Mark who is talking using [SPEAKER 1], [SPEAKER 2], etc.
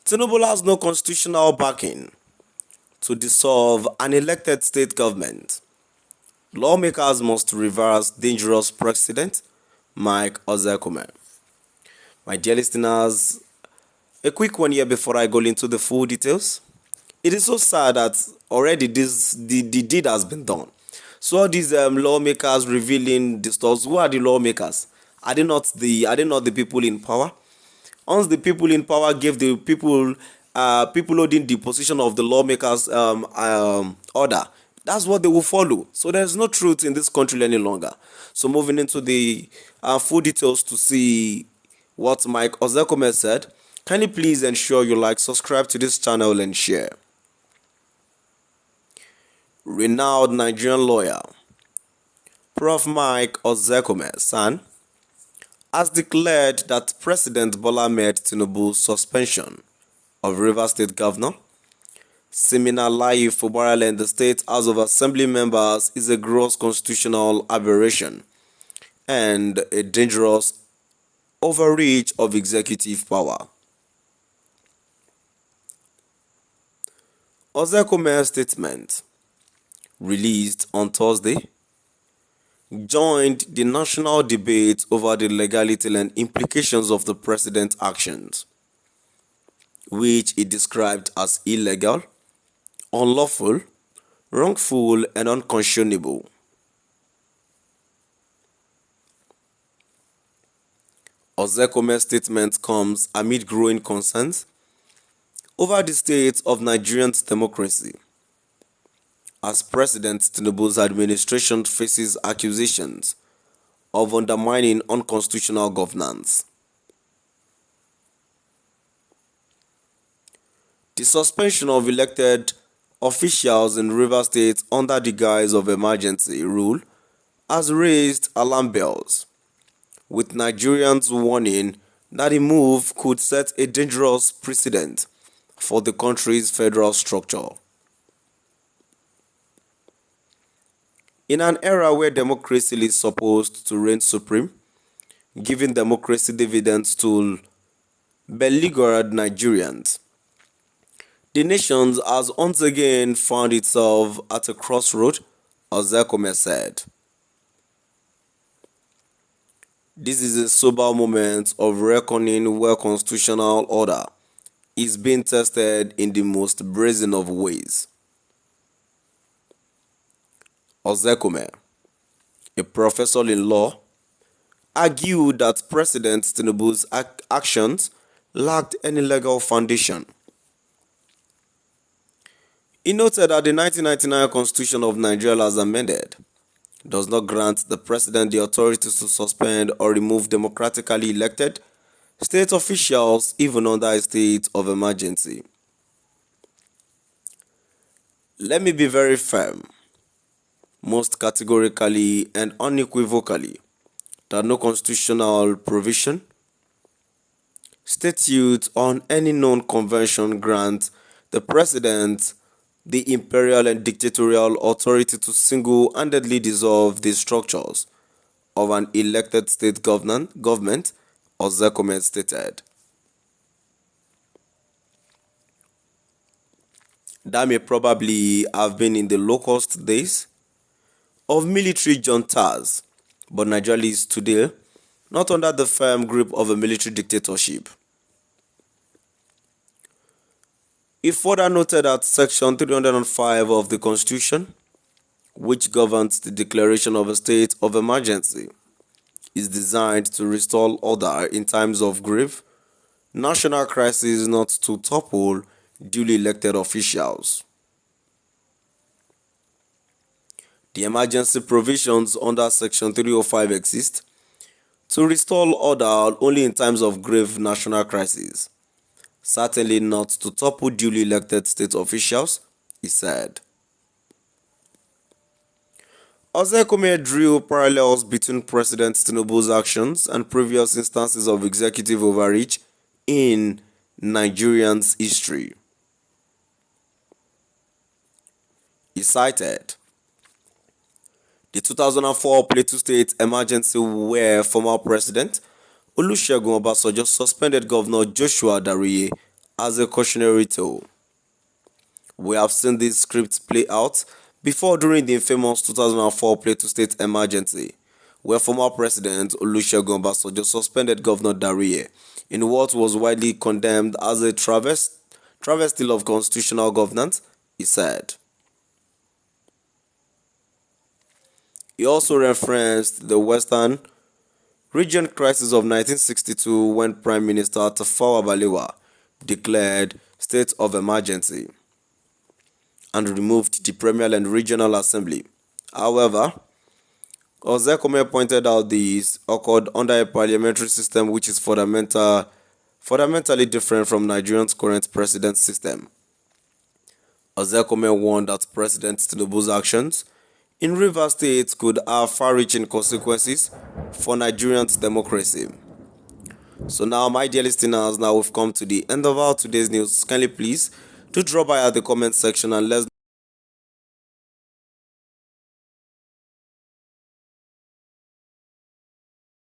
[SPEAKER 1] Tinubu has no constitutional backing to dissolve an elected state government. Lawmakers must reverse dangerous precedent. Mike Ozekhome. My dear listeners, a quick one here before I go into the full details. It is so sad that already the deed has been done. So all these lawmakers revealing the stores. Who are the lawmakers? Are they not the people in power? Once the people in power gave the people holding the position of the lawmakers order, that's what they will follow. So there's no truth in this country any longer. So moving into the full details to see what Mike Ozekhome said, kindly please ensure you like, subscribe to this channel and share. Renowned Nigerian lawyer Prof. Mike Ozekhome San has declared that President Bola Ahmed Tinubu's suspension of Rivers State Governor Siminalayi Fubara and the State House of Assembly members is a gross constitutional aberration and a dangerous overreach of executive power. Ozekhome's statement, released on Thursday, joined the national debate over the legality and implications of the president's actions, which he described as illegal, unlawful, wrongful, and unconscionable. Ozekhome's statement comes amid growing concerns over the state of Nigerian democracy, as President Tinubu's administration faces accusations of undermining unconstitutional governance. The suspension of elected officials in Rivers State under the guise of emergency rule has raised alarm bells, with Nigerians warning that the move could set a dangerous precedent for the country's federal structure. In an era where democracy is supposed to reign supreme, giving democracy dividends to beleaguered Nigerians, the nation has once again found itself at a crossroad, Ozekhome said. This is a sober moment of reckoning where constitutional order is being tested in the most brazen of ways. Ozekhome, a professor in law, argued that President Tinubu's actions lacked any legal foundation. He noted that the 1999 Constitution of Nigeria, as amended, does not grant the president the authority to suspend or remove democratically elected state officials even under a state of emergency. Let me be very firm, most categorically and unequivocally, that no constitutional provision, statute, or any known convention grants the president the imperial and dictatorial authority to single-handedly dissolve the structures of an elected state government, Ozekhome stated. That may probably have been in the low-cost days of military juntas, but Nigeria is today not under the firm grip of a military dictatorship. He further noted that Section 305 of the Constitution, which governs the declaration of a state of emergency, is designed to restore order in times of grave national crisis, not to topple duly elected officials. The emergency provisions under Section 305 exist to restore order only in times of grave national crisis, certainly not to topple duly elected state officials, he said. Ozekhome drew parallels between President Tinubu's actions and previous instances of executive overreach in Nigerian's history. He cited the 2004 Plateau State emergency where former President Olusegun Obasanjo suspended Governor Joshua Dariye as a cautionary tale. We have seen this script play out before during the infamous 2004 Plateau State emergency, where former President Olusegun Obasanjo suspended Governor Dariye in what was widely condemned as a travesty of constitutional governance, he said. He also referenced the Western region crisis of 1962 when Prime Minister Tafawa Balewa declared state of emergency and removed the Premier and Regional Assembly. However, Ozekhome pointed out this occurred under a parliamentary system which is fundamentally different from Nigeria's current president system. Ozekhome warned that President Tinubu's actions in Rivers State could have far-reaching consequences for Nigeria's democracy. So now, my dear listeners, now we've come to the end of our today's news. Kindly please do drop by at the comment section and let's